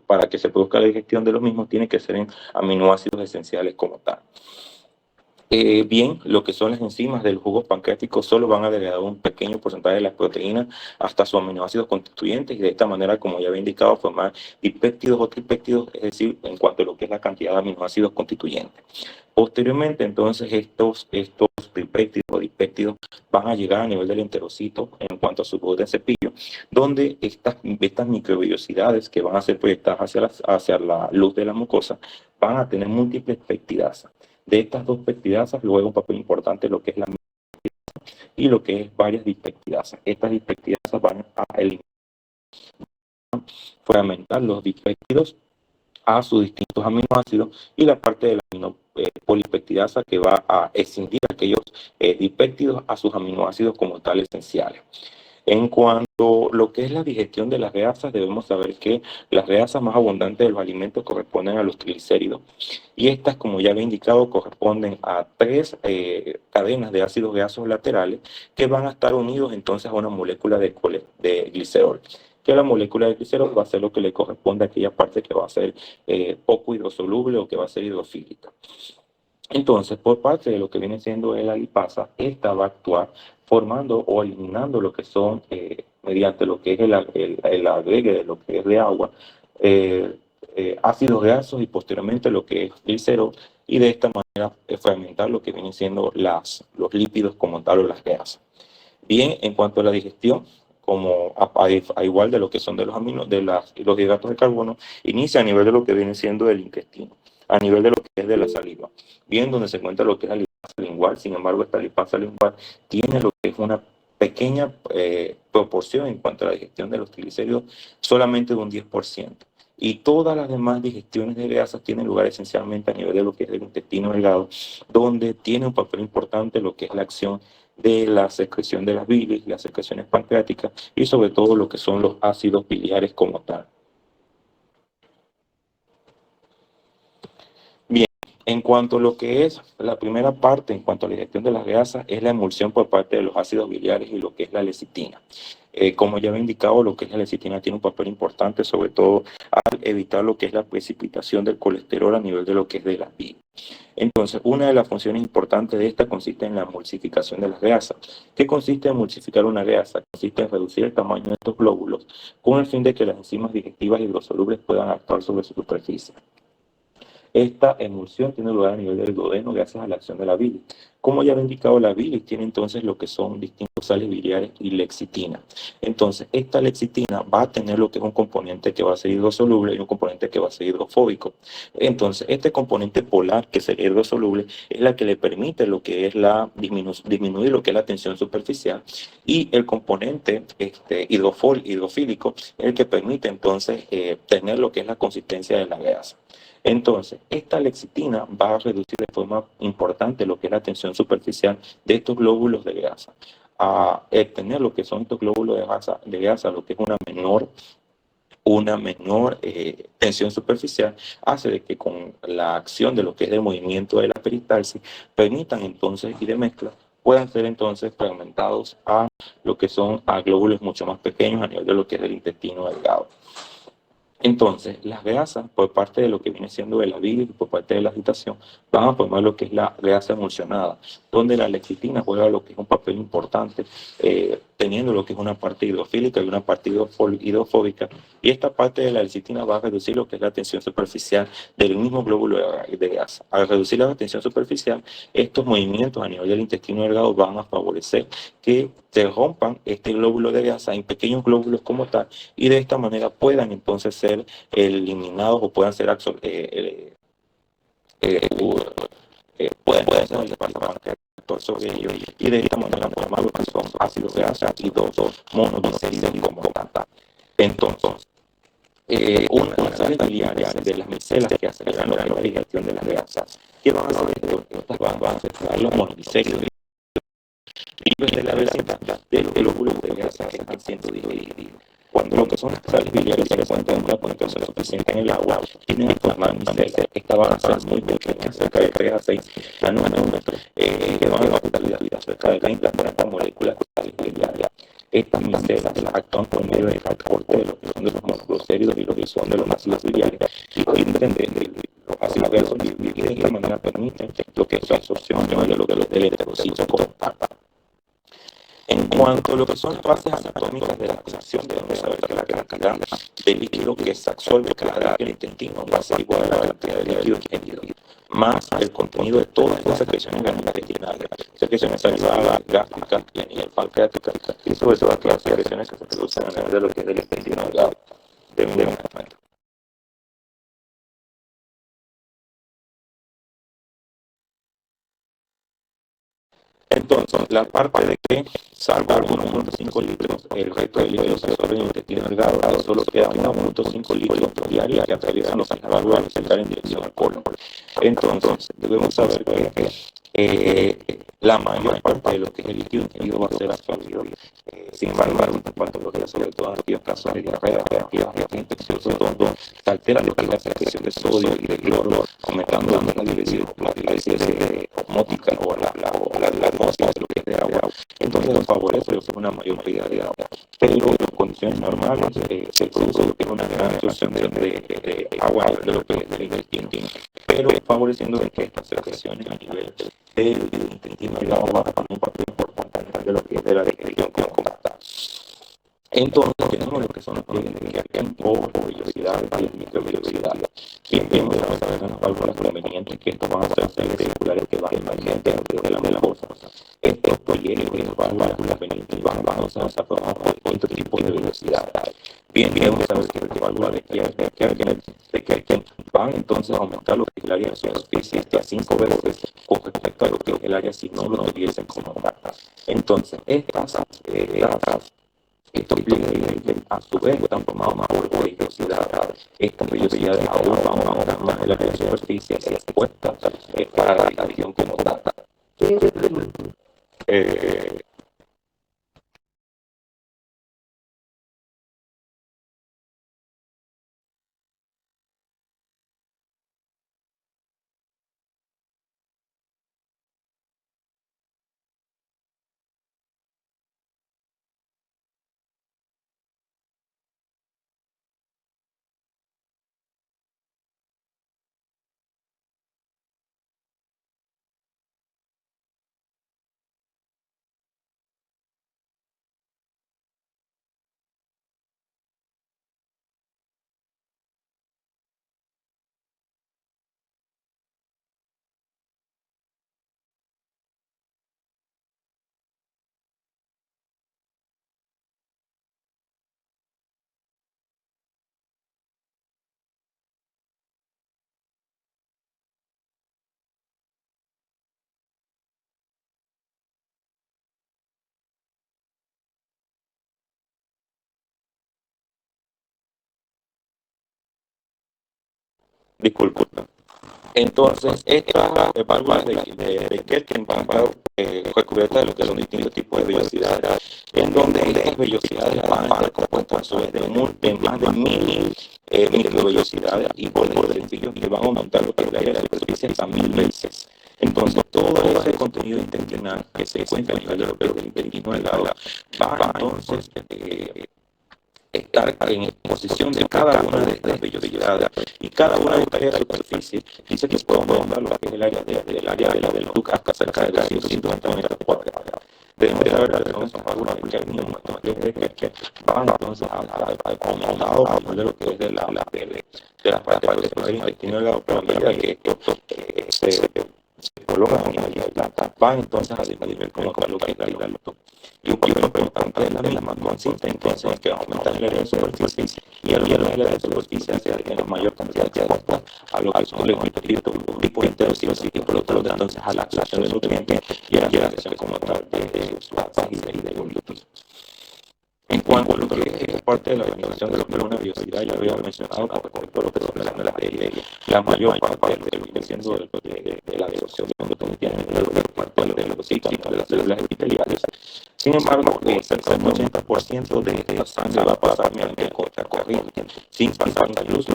para que se produzca la digestión de los mismos, tiene que ser en aminoácidos esenciales como tal. Bien, lo que son las enzimas del jugo pancreático solo van a degradar un pequeño porcentaje de las proteínas hasta sus aminoácidos constituyentes y de esta manera, como ya había indicado, formar dipéptidos o tripéptidos, es decir, en cuanto a lo que es la cantidad de aminoácidos constituyentes. Posteriormente, entonces, estos tripéptidos o dipéptidos van a llegar a nivel del enterocito en cuanto a su borde de cepillo, donde estas microvellosidades que van a ser proyectadas hacia la luz de la mucosa van a tener múltiples peptidasas. De estas dos peptidasas, luego un papel importante lo que es la y lo que es varias dispeptidasas. Estas dispeptidasas van a eliminar, fragmentar los dispéptidos a sus distintos aminoácidos y la parte de la polipeptidasa que va a escindir aquellos dipéptidos a sus aminoácidos como tal esenciales. En cuanto a lo que es la digestión de las grasas, debemos saber que las grasas más abundantes de los alimentos corresponden a los triglicéridos. Y estas, como ya lo he indicado, corresponden a tres cadenas de ácidos grasos laterales que van a estar unidos entonces a una molécula de glicerol. Que la molécula de glicerol va a ser lo que le corresponde a aquella parte que va a ser poco hidrosoluble o que va a ser hidrofílica. Entonces, por parte de lo que viene siendo la lipasa, esta va a actuar formando o eliminando lo que son, mediante lo que es el agregue de lo que es de agua, ácidos grasos y posteriormente lo que es glicerol, y de esta manera fragmentar lo que vienen siendo los lípidos como tal o las grasas. Bien, en cuanto a la digestión, como a igual de lo que son de los los hidratos de carbono, inicia a nivel de lo que viene siendo el intestino, a nivel de lo que es de la saliva, bien donde se encuentra lo que es la lipasa lingual. Sin embargo, esta lipasa lingual tiene lo que es una pequeña proporción en cuanto a la digestión de los triglicéridos, solamente de un 10%. Y todas las demás digestiones de grasas tienen lugar esencialmente a nivel de lo que es el intestino delgado, donde tiene un papel importante lo que es la acción de la secreción de las bilis, las secreciones pancreáticas y sobre todo lo que son los ácidos biliares como tal. Bien, en cuanto a lo que es la primera parte, en cuanto a la digestión de las grasas, es la emulsión por parte de los ácidos biliares y lo que es la lecitina. Como ya había indicado, lo que es la lecitina tiene un papel importante, sobre todo al evitar lo que es la precipitación del colesterol a nivel de lo que es de las bilis. Entonces, una de las funciones importantes de esta consiste en la emulsificación de las grasas. ¿Qué consiste en emulsificar una grasa? Consiste en reducir el tamaño de estos glóbulos con el fin de que las enzimas digestivas hidrosolubles puedan actuar sobre su superficie. Esta emulsión tiene lugar a nivel del duodeno gracias a la acción de la bilis. Como ya había indicado, la bilis tiene entonces lo que son distintos sales biliares y lexitina. Entonces, esta lexitina va a tener lo que es un componente que va a ser hidrosoluble y un componente que va a ser hidrofóbico. Entonces, este componente polar, que sería hidrosoluble, es la que le permite lo que es disminuir lo que es la tensión superficial, y el componente hidrofílico es el que permite entonces tener lo que es la consistencia de la grasa. Entonces, esta lexitina va a reducir de forma importante lo que es la tensión superficial de estos glóbulos de grasa. A tener lo que son estos glóbulos de grasa, lo que es una menor tensión superficial, hace de que con la acción de lo que es el movimiento de la peristalsis, permitan entonces y de mezcla, puedan ser entonces fragmentados a lo que son a glóbulos mucho más pequeños a nivel de lo que es el intestino delgado. Entonces, las grasas, por parte de lo que viene siendo de la bilis y por parte de la agitación, van a formar lo que es la grasa emulsionada, donde la lecitina juega lo que es un papel importante, teniendo lo que es una parte hidrofílica y una parte hidrofóbica, y esta parte de la lecitina va a reducir lo que es la tensión superficial del mismo glóbulo de grasa. Al reducir la tensión superficial, estos movimientos a nivel del intestino delgado van a favorecer que se rompan este glóbulo de grasa en pequeños glóbulos como tal, y de esta manera puedan entonces ser eliminados o puedan ser pueden ser el sobre ellos, y de esta manera formar lo que son ácidos grasos y dos monoglicéridos como tal. Entonces, unas sales biliares de las micelas que aceleran la digestión de las grasas, que van a hacer que estas van a separar los monoglicéridos libres de la grasa de los glóbulos de grasa que están siendo digeridos. Cuando lo que son las sales biliares se encuentran en una concentración suficiente en el agua, tienen que formar micelas. Estas van a ser muy pequeñas, cerca de 3 a 6 nanómetros, que van a afectar la vida cerca de 20 a 40 moléculas de sales biliares. Estas micelas actúan por medio del transporte de lo que son de los monoglicéridos y lo que son de los ácidos biliares y rinden de los ácidos grasos y de esta manera permiten lo que es su absorción de lo que del enterocito como tal. En cuanto a lo que son las bases anatómicas de la absorción, debemos saber que la cantidad de líquido que se absorbe cada día en el intestino va a ser igual a la cantidad de líquido ingerido, más el contenido de todas las secreciones gastrointestinales, secreciones salivares, gástricas y pancreáticas, y sobre todo las secreciones que se producen a nivel de lo que es del intestino delgado. Deben de Entonces, la parte de que, salvo 1.5 litros, el resto de líquidos se absorbe en el intestino delgado, solo queda 1.5 litros diarios que atraviesan los válvulas en dirección al colon. Entonces, debemos saber que la mayor parte de lo que es el líquido ingerido va a ser absorbido. Sin embargo, en patología, sobre todo en aquellos casos de diarrea, de infecciosos, donde se altera lo que es la secreción de sodio y de cloro, aumentando la diálisis osmótica o la atmósfera de lo que es de agua. Entonces, nos favorece una mayor calidad de agua. Pero en condiciones normales se produce lo que es una gran absorción de agua de lo que es del intestino, pero favoreciendo que estas secreciones a nivel del intestino delgado bajan un papel importante de lo que es de la digestión como tal. Entonces tenemos lo que son los pliegues de Kerken o vellosidades y microvellosidades. Bien, vamos a ver unas válvulas convenientes que estos van a ser seres circulares que van emergentes de la mucosa. Estos pliegues o válvulas convenientes van a ser formados por distintos tipos de vellosidades. Bien, vamos a ver que las válvulas de Kerken van entonces a aumentar lo que es el área de superficie hasta 5 veces con respecto a lo que es el área si no lo tuviesen como tal. Entonces, estos pliegues a su vez están formados más por vellosidades. Estas vellosidades aún van a aumentar más en la superficie expuesta para la digestión como tal. Eh, Disculpa. Entonces, estas válvulas de Kerken van recubiertas de lo que son distintos tipos de vellosidades, en donde estas vellosidades van a estar compuestas a su vez de más de 1000 microvellosidades y bordes sencillos que van a aumentar lo que es la área de la superficie hasta 1000 veces. Entonces, todo ese contenido intestinal que se encuentra a nivel de lo que es el intestino delgado va entonces estar en exposición de cada una de estas vellosidades y cada una de estas superficies dice que podemos aumentar lo que es el área del área de la nuca hasta cerca de los 150 metros cuadrados. Debemos de saber que son esas válvulas que van entonces a aumentar de lo que es de la parte del intestino delgado, pero a medida que esto se prolonga a nivel de planta, van entonces a disminuir como lo que es la y un papel importante es la misma consiste entonces en que aumentar el área de superficie y al el área de superficie hacia tener mayor cantidad de agua a lo que son los tipos enterocitos y por lo tanto entonces a la absorción de nutrientes y a la generación como tal de sustancias y de glúteos. En cuanto a lo que es parte de la organización de lo que es una biosidad, ya había mencionado con respecto a lo que son las la mayor parte de lo que viene siendo de la absorción de nutrientes tiene parte de los ciclos de las células epiteliales. Sin embargo, cerca del 80% de esta sangre va a pasar mediante corriente, sin pasar incluso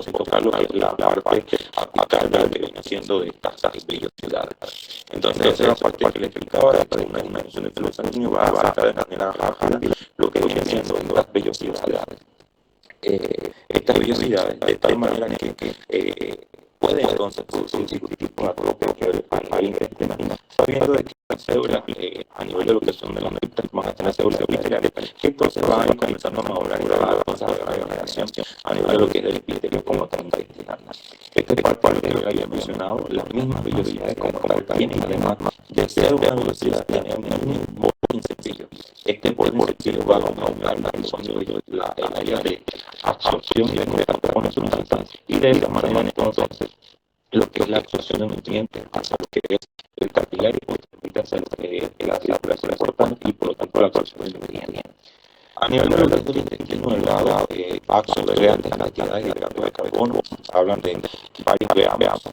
sin tocar lo que es la parte apical que viene siendo de estas vellosidades. Entonces, esa es la parte que le explicaba, de que una disminución de flujo sanguíneo va a afectar de manera rápida lo que viene siendo estas vellosidades. Estas vellosidades, de tal manera que puede entonces producir tipo de propio al intestino, sabiendo de que las células a nivel de lo que son de los neutrinos van a tener células epiteliales, que entonces van a ir comenzando a madurar y va a avanzar la regeneración a nivel de lo que es el epitelio como tal intestinal. Este es parte de lo que había mencionado, las mismas vellosidades como tal tienen, además de ser una velocidad, tienen un volumen sencillo. Este volumen sencillo va a aumentar la área de absorción de contacto con las sustancias y de esta manera entonces lo que es la absorción de nutrientes hacia lo que es el capilar y permite hacer la circulación importante y por lo tanto la absorción de nutrientes. A nivel de los del intestino delgado, va a absorber altas cantidades de hidratos de carbono, hablan de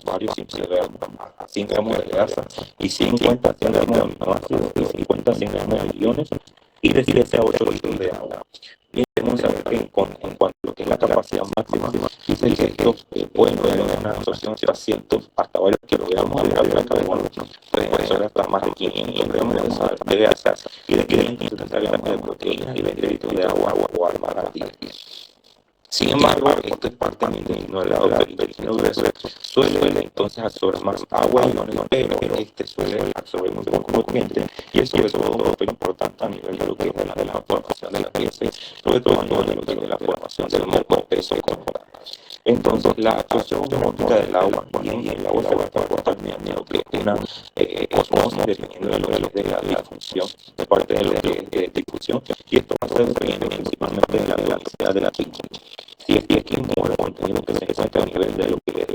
varios simples gramos, 5 gramos de grasa y 50 gramos de aminoácidos y 50 gramos de iones y de 7 a 8 litros de agua. Y tenemos que en cuanto a lo que es la capacidad máxima, dice que estos pueden tener una absorción hasta varios kilogramos de hidratos de carbono, pueden ser hasta más de 500 gramos de grasa y de 570 gramos de proteínas y 20 litros de agua o alma al día. Sin embargo, esto es parte del intestino delgado, el intestino grueso suele entonces absorber más agua y iones, pero este suele absorber muy poco nutriente y eso es todo un papel importante a nivel de lo que es de la formación de la piel, sobre todo a nivel de lo que es la formación del moco, peso y corporal. Entonces, la absorción osmótica del agua, bien, el agua se va a comportar mediante lo que es una osmosis, dependiendo de lo que es de la difusión, de parte de lo que es de difusión, y esto va a ser dependiendo principalmente de la velocidad de la química. Si es químico, el contenido que se encuentra a nivel de lo que es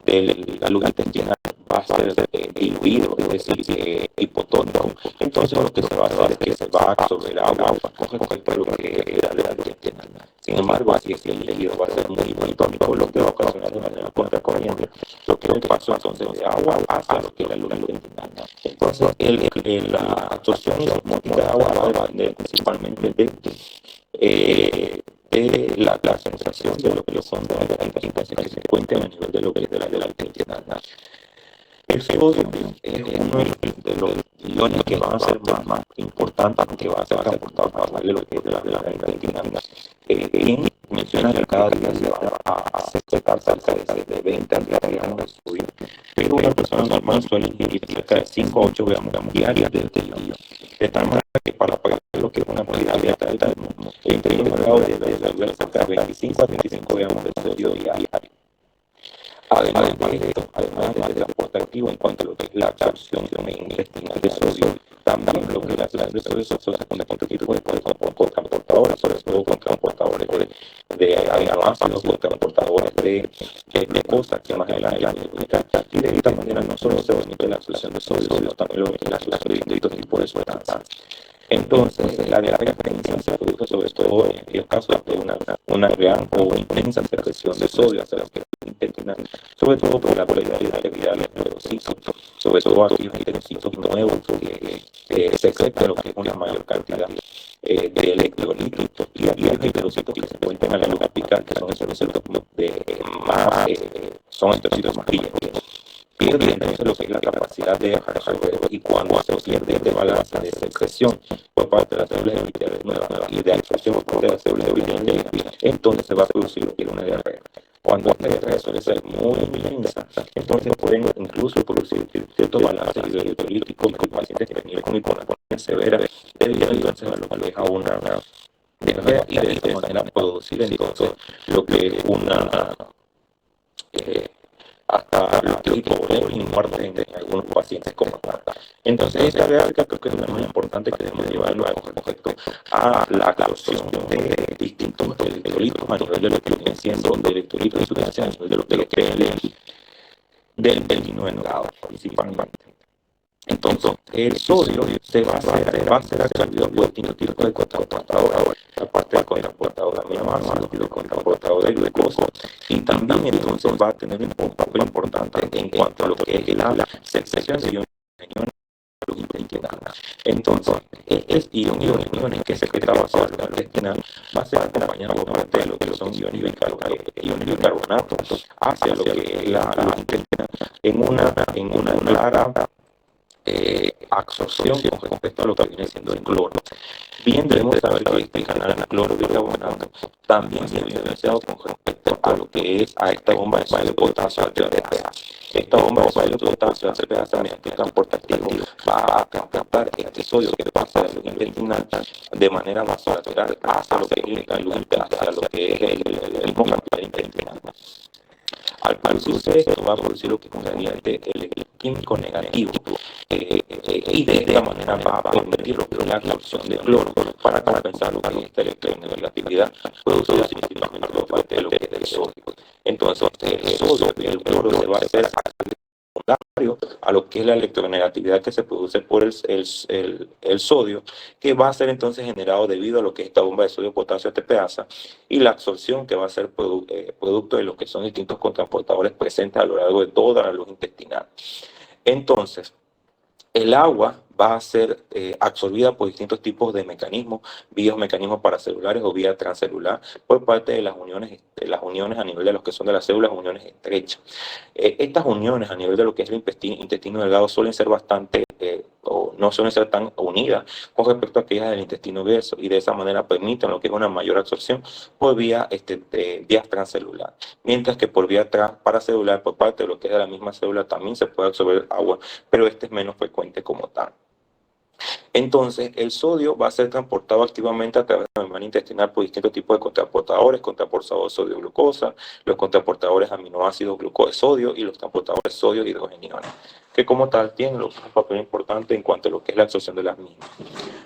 de la luz intestinal va a ser diluido, es decir, hipotónico. Entonces lo que se va a hacer es que se va a absorber agua con respecto a lo que es la luz intestinal. Sin embargo, así es que el líquido va a ser muy hipotónico, lo que va a ocasionar de manera contracorriente lo que es el paso entonces de agua hacia lo que es la luz intestinal. Entonces, la absorción osmótica de agua va a depender principalmente de la sensación de lo que son las distintas que se encuentran a nivel de lo que es de la intestinal. El sodio es uno de los iones que van a ser más importantes, que va a ser aportado para darle lo que es de la intestinal. Quien menciona que cada día se va a aceptar cerca de 20 a 30 gramos de sodio, pero una persona normal suele ingerir cerca de 5 a 8 gramos diarias de este ion. De tal manera que para pagar lo que es una cantidad de alta, el intestino delgado debe de cerca de 25 a 35 gramos de sodio diario. Además de esto, además del transporte activo en cuanto a lo que es la absorción intestinal de sodio, también lo que es la absorción de sodio se asocia con este tipo de transportadores, sobre todo con transportadores de aminoácidos, con transportadores de cosas que más adelante y de esta manera no solo se omite la absorción de sodio, sino también lo que es la distintos tipos de sustancias. Entonces, la diarrea se produce sobre todo en aquellos casos de una gran o intensa secreción de sodio hacia lo que es intestinal, sobre todo por la polaridad de los neurocitos, sobre todo aquellos enterocitos nuevos que se secretan lo que es una mayor cantidad de electrolitos y aquellos enterocitos que se encuentran a la luz apical, que son enterocitos son enterocitos más brillantes. Pierde entonces lo que es la capacidad de absorber y cuando se pierde este balance de secreción por parte de las células epiteliales nuevas y de absorción por parte de las células epiteliales, entonces se va a producir lo que es una diarrea. Cuando esta diarrea suele ser muy intensa, entonces pueden incluso producir ciertos balances hidroelíticos en pacientes que vienen con hiponatremia severa debido entonces a lo que es a una diarrea y de esta manera producir entonces lo que es una hasta los hipovolemia y muerte en algunos pacientes con plata. Entonces, esa diarrea creo que es una muy importante que debemos llevarlo con respecto a la absorción de distintos electrolitos a nivel de lo que viene siendo de electrolitos y sustancias a nivel de lo que es del intestino delgado principalmente. Entonces, el sodio se va a hacer absorbido por distintos tipos de transportadores, aparte del transportador de aminoácidos, el transportador de glucosa, y también entonces va a tener un papel importante en cuanto a lo que es la secreción de iones luz intestinal. Entonces, iones que secretaba hacia la luz intestinal va a ser acompañado por parte de lo que son iones bicarbonatos hacia lo que es la luz intestinal en una clara absorción con respecto a lo que viene siendo el cloro. Bien, debemos saber que este canal de cloro bicarbonato también se ha evidenciado con respecto a lo que es a esta bomba de sodio de potasio ATPase. Esta bomba de sodio de potasio ATPase mediante transportativo va a transportar este sodio que pasa de la luz intestinal de manera vasolateral hacia lo que es la luz, hacia lo que es el mismo capilar intestinal. Al producirse esto, va a producir lo que es un gradiente electroquímico negativo y de esta manera va a permitir lo que es la absorción de cloro para compensar lo que es esta electronegatividad producida principalmente por parte de lo que es el sodio. Entonces, el sodio y el cloro se va a hacer secundario a lo que es la electronegatividad que se produce por el sodio, que va a ser entonces generado debido a lo que es esta bomba de sodio potasio ATPase y la absorción que va a ser producto de lo que son distintos contraportadores presentes a lo largo de toda la luz intestinal. Entonces, el agua va a ser absorbida por distintos tipos de mecanismos, vías mecanismos paracelulares o vía transcelular, por parte de las uniones a nivel de los que son de las células, uniones estrechas. Estas uniones a nivel de lo que es el intestino delgado suelen ser bastante o no suelen ser tan unidas con respecto a aquellas del intestino grueso, y de esa manera permiten lo que es una mayor absorción por vía vías transcelular, mientras que por vía paracelular por parte de lo que es de la misma célula también se puede absorber agua, pero este es menos frecuente como tal. Entonces, el sodio va a ser transportado activamente a través de la membrana intestinal por distintos tipos de contraportadores sodio-glucosa, los contraportadores aminoácidos glucoso-sodio y los transportadores sodio-hidrogeniones, que como tal tienen un papel importante en cuanto a lo que es la absorción de las mismas.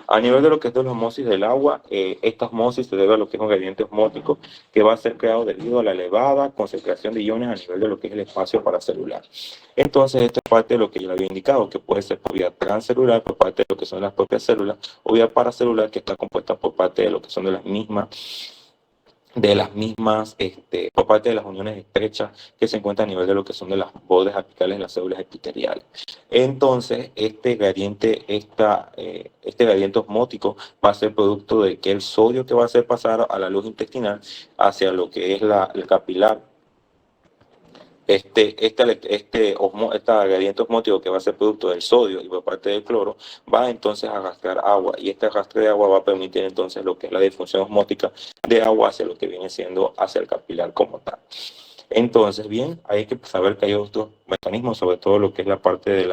A nivel de lo que es de la osmosis del agua, esta osmosis se debe a lo que es un gradiente osmótico que va a ser creado debido a la elevada concentración de iones a nivel de lo que es el espacio paracelular. Entonces, esta es parte de lo que yo le había indicado, que puede ser por vía transcelular, por parte de lo que son las propias células, o vía paracelular, que está compuesta por parte de lo que son de las mismas, por parte de las uniones estrechas que se encuentran a nivel de lo que son de las bordes apicales de las células epiteliales. Entonces, este gradiente osmótico va a ser producto de que el sodio que va a hacer pasar a la luz intestinal hacia lo que es el capilar. Este gradiente osmótico que va a ser producto del sodio y por parte del cloro va entonces a arrastrar agua, y este arrastre de agua va a permitir entonces lo que es la difusión osmótica de agua hacia lo que viene siendo hacia el capilar como tal. Entonces, bien, hay que saber que hay otros mecanismos, sobre todo lo que es la parte de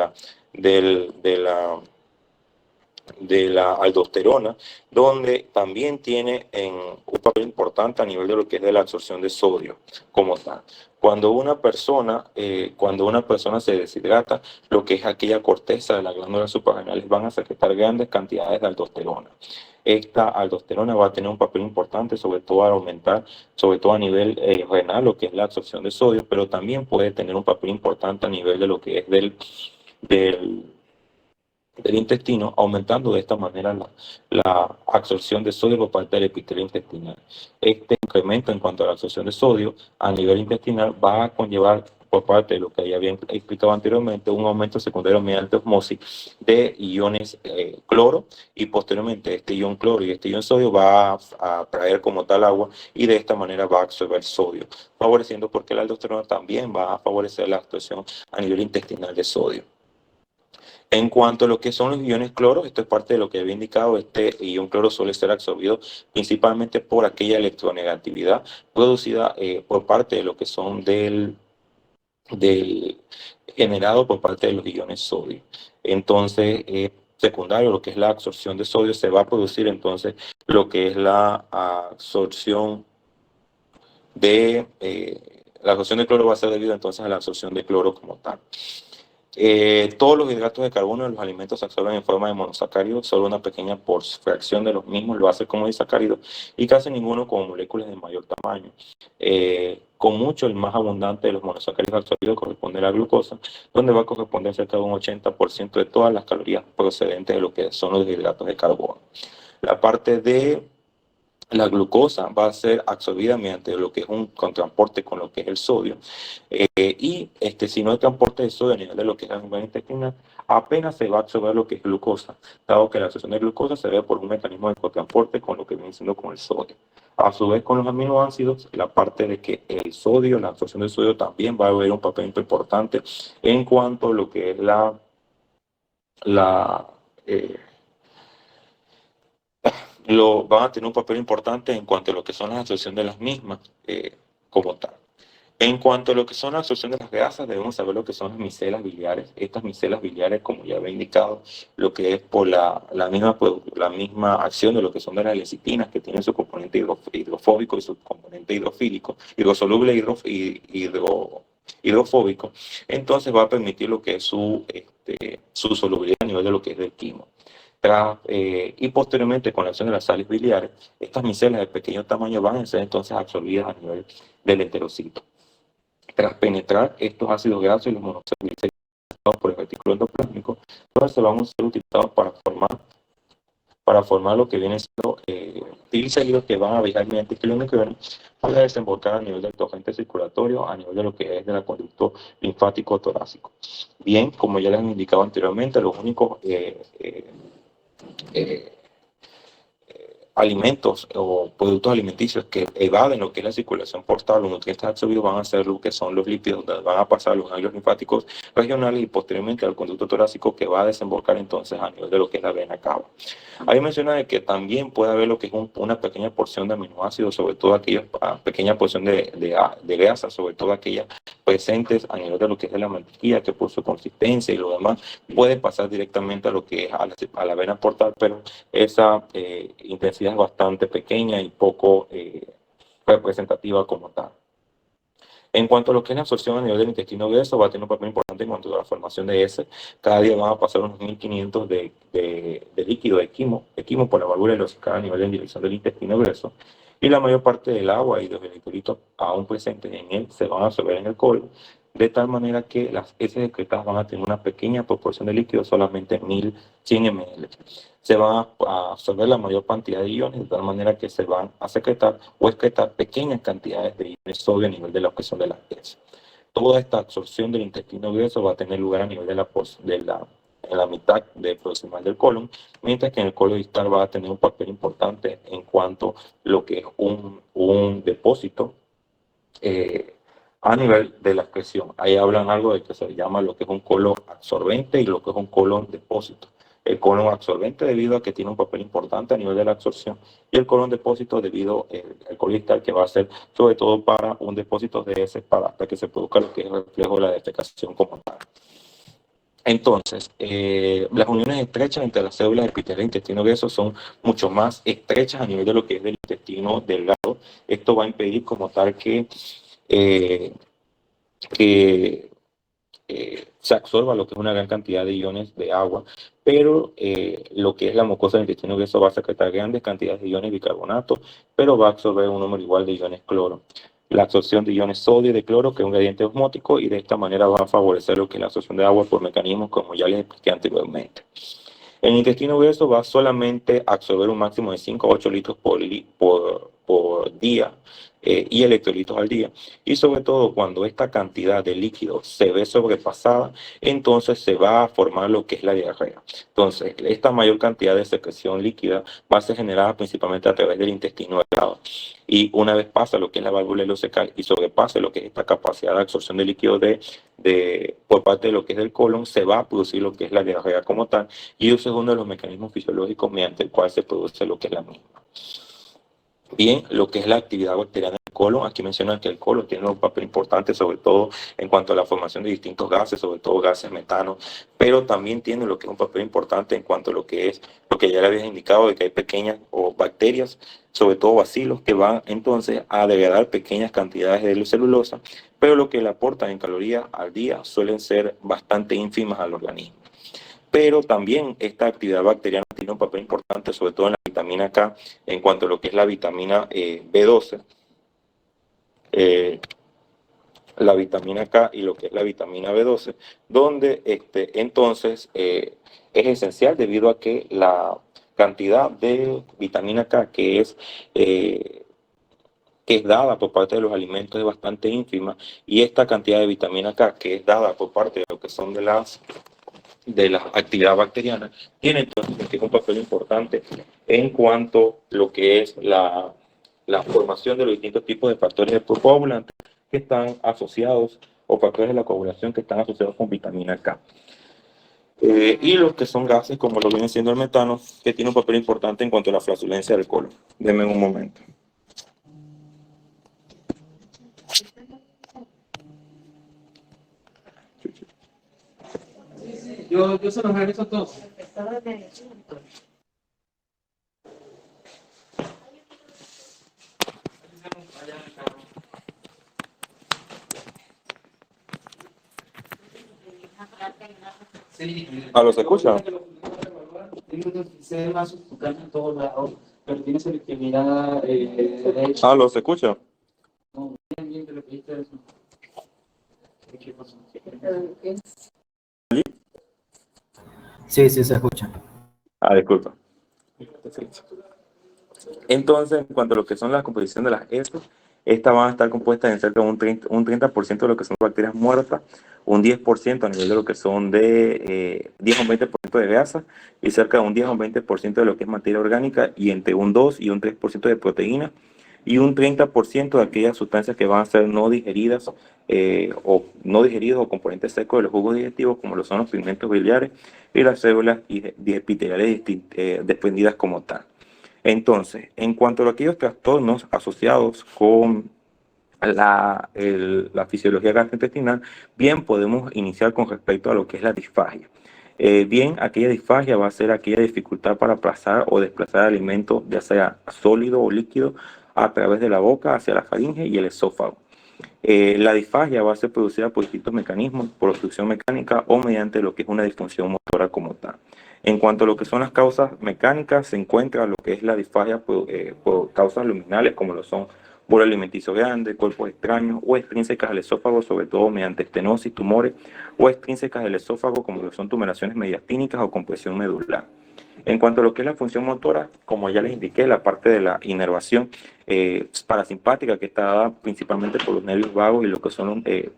la aldosterona, donde también tiene un papel importante a nivel de lo que es de la absorción de sodio como tal. Cuando una persona se deshidrata, lo que es aquella corteza de las glándulas suprarrenales van a secretar grandes cantidades de aldosterona. Esta aldosterona va a tener un papel importante, sobre todo al aumentar, sobre todo a nivel renal, lo que es la absorción de sodio, pero también puede tener un papel importante a nivel de lo que es del intestino, aumentando de esta manera la absorción de sodio por parte del epitelio intestinal. Este incremento en cuanto a la absorción de sodio a nivel intestinal va a conllevar, por parte de lo que ya había explicado anteriormente, un aumento secundario mediante osmosis de iones cloro, y posteriormente este ion cloro y este ion sodio va a atraer como tal agua, y de esta manera va a absorber sodio, favoreciendo, porque la aldosterona también va a favorecer la absorción a nivel intestinal de sodio. En cuanto a lo que son los iones cloro, esto es parte de lo que había indicado. Este ion cloro suele ser absorbido principalmente por aquella electronegatividad producida por parte de lo que son generado por parte de los iones sodio. Entonces, secundario, lo que es la absorción de sodio, se va a producir entonces lo que es la absorción de cloro, va a ser debido entonces a la absorción de cloro como tal. Todos los hidratos de carbono de los alimentos se absorben en forma de monosacáridos, solo una pequeña fracción de los mismos lo hace como disacárido, y casi ninguno como moléculas de mayor tamaño. Con mucho, el más abundante de los monosacáridos absorbidos corresponde a la glucosa, donde va a corresponder cerca de un 80% de todas las calorías procedentes de lo que son los hidratos de carbono. La parte de La glucosa va a ser absorbida mediante lo que es un contraporte con lo que es el sodio. Si no hay transporte de sodio a nivel de lo que es la membrana intestinal, apenas se va a absorber lo que es glucosa, dado que la absorción de glucosa se ve por un mecanismo de cotransporte con lo que viene siendo con el sodio. A su vez, con los aminoácidos, la parte de que el sodio, la absorción del sodio también va a haber un papel importante en cuanto a lo que es la eh, van a tener un papel importante en cuanto a lo que son las absorción de las mismas como tal. En cuanto a lo que son la absorción de las grasas, debemos saber lo que son las micelas biliares. Estas micelas biliares, como ya había indicado, lo que es por la misma acción de lo que son de las lecitinas, que tienen su componente hidrofóbico y su componente hidrofílico, hidrosoluble hidrofóbico, entonces va a permitir lo que es su solubilidad a nivel de lo que es del quimo. Y posteriormente, con la acción de las sales biliares, estas micelas de pequeño tamaño van a ser entonces absorbidas a nivel del enterocito. Tras penetrar estos ácidos grasos y los monóxidos por el retículo endoplásmico, entonces se van a ser utilizados para formar lo que viene siendo triglicéridos que van a viajar mediante kilomicrones para desembocar a nivel del torrente circulatorio, a nivel de lo que es del conducto linfático torácico. Bien, como ya les he indicado anteriormente, los únicos alimentos o productos alimenticios que evaden lo que es la circulación portal, los nutrientes absorbidos van a ser lo que son los lípidos, van a pasar a los ganglios linfáticos regionales y posteriormente al conducto torácico que va a desembocar entonces a nivel de lo que es la vena cava. Ahí menciona de que también puede haber lo que es una pequeña porción de aminoácidos, sobre todo aquella pequeña porción de grasa, sobre todo aquellas presentes a nivel de lo que es de la mantequilla, que por su consistencia y lo demás puede pasar directamente a lo que es a la vena portal, pero esa intensidad es bastante pequeña y poco representativa como tal. En cuanto a lo que es la absorción a nivel del intestino grueso, va a tener un papel importante en cuanto a la formación de heces. Cada día van a pasar unos 1500 de líquido de quimo por la válvula ileocecal a nivel en dirección del intestino grueso. Y la mayor parte del agua y los electrolitos aún presentes en él se van a absorber en el colon, de tal manera que las heces excretadas van a tener una pequeña proporción de líquido, solamente 1100 ml. Se van a absorber la mayor cantidad de iones, de tal manera que se van a secretar o excretar pequeñas cantidades de iones de sodio a nivel de la objeción de las heces. Toda esta absorción del intestino grueso va a tener lugar a nivel en la mitad proximal del colon, mientras que en el colon distal va a tener un papel importante en cuanto a lo que es un depósito a nivel de la excreción. Ahí hablan algo de que se llama lo que es un colon absorbente y lo que es un colon depósito. El colon absorbente debido a que tiene un papel importante a nivel de la absorción y el colon depósito debido al colon distal que va a ser sobre todo para un depósito de heces para que se produzca lo que es el reflejo de la defecación como tal. Entonces, las uniones estrechas entre las células epiteliales del intestino grueso son mucho más estrechas a nivel de lo que es del intestino delgado. Esto va a impedir como tal eh, que se absorba lo que es una gran cantidad de iones de agua, pero lo que es la mucosa del intestino grueso va a secretar grandes cantidades de iones bicarbonato, pero va a absorber un número igual de iones cloro. La absorción de iones sodio y de cloro, que es un gradiente osmótico, y de esta manera va a favorecer lo que es la absorción de agua por mecanismos como ya les expliqué anteriormente. El intestino grueso va solamente a absorber un máximo de 5 a 8 litros por día y electrolitos al día. Y sobre todo cuando esta cantidad de líquido se ve sobrepasada, entonces se va a formar lo que es la diarrea. Entonces, esta mayor cantidad de secreción líquida va a ser generada principalmente a través del intestino delgado. Y una vez pasa lo que es la válvula ileocecal y sobrepase lo que es esta capacidad de absorción de líquido por parte de lo que es del colon, se va a producir lo que es la diarrea como tal, y eso es uno de los mecanismos fisiológicos mediante el cual se produce lo que es la misma. Bien, lo que es la actividad bacteriana del colon, aquí mencionan que el colon tiene un papel importante, sobre todo en cuanto a la formación de distintos gases, sobre todo gases metanos, pero también tiene lo que es un papel importante en cuanto a lo que es, lo que ya le había indicado, de que hay pequeñas o bacterias, sobre todo bacilos, que van entonces a degradar pequeñas cantidades de celulosa, pero lo que le aportan en calorías al día suelen ser bastante ínfimas al organismo. Pero también esta actividad bacteriana tiene un papel importante, sobre todo en la vitamina K, en cuanto a lo que es la vitamina B12, la vitamina K y lo que es la vitamina B12, donde entonces es esencial debido a que cantidad de vitamina K que es dada por parte de los alimentos es bastante ínfima, y esta cantidad de vitamina K que es dada por parte de lo que son de la actividad bacteriana tiene entonces un papel importante en cuanto a lo que es la formación de los distintos tipos de factores de coagulantes que están asociados, o factores de la coagulación que están asociados con vitamina K. Y los que son gases, como lo viene siendo el metano, que tiene un papel importante en cuanto a la flatulencia del colon. Denme un momento. Yo se los realizo todos. ¿Aló, se escucha? ¿Aló, se escucha? Sí, sí, se escucha. Disculpa. Entonces, en cuanto a lo que son las composiciones de las heces, estas van a estar compuestas en cerca de un 30% de lo que son bacterias muertas, un 10% a nivel de lo que son de 10 o un 20% de grasa, y cerca de un 10 o un 20% de lo que es materia orgánica, y entre un 2 y un 3% de proteína, y un 30% de aquellas sustancias que van a ser no digeridas o no digeridos o componentes secos de los jugos digestivos, como lo son los pigmentos biliares y las células epiteliales desprendidas como tal. Entonces, en cuanto a aquellos trastornos asociados con la fisiología gastrointestinal, bien podemos iniciar con respecto a lo que es la disfagia. Bien, aquella disfagia va a ser aquella dificultad para aplazar o desplazar alimentos, ya sea sólido o líquido, a través de la boca hacia la faringe y el esófago. La disfagia va a ser producida por distintos mecanismos, por obstrucción mecánica o mediante lo que es una disfunción motora como tal. En cuanto a lo que son las causas mecánicas, se encuentra lo que es la disfagia por causas luminales, como lo son bolo alimenticio grande, cuerpos extraños o extrínsecas al esófago, sobre todo mediante estenosis, tumores, o extrínsecas del esófago, como lo son tumoraciones mediastínicas o compresión medular. En cuanto a lo que es la función motora, como ya les indiqué, la parte de la inervación parasimpática, que está dada principalmente por los nervios vagos y lo que son de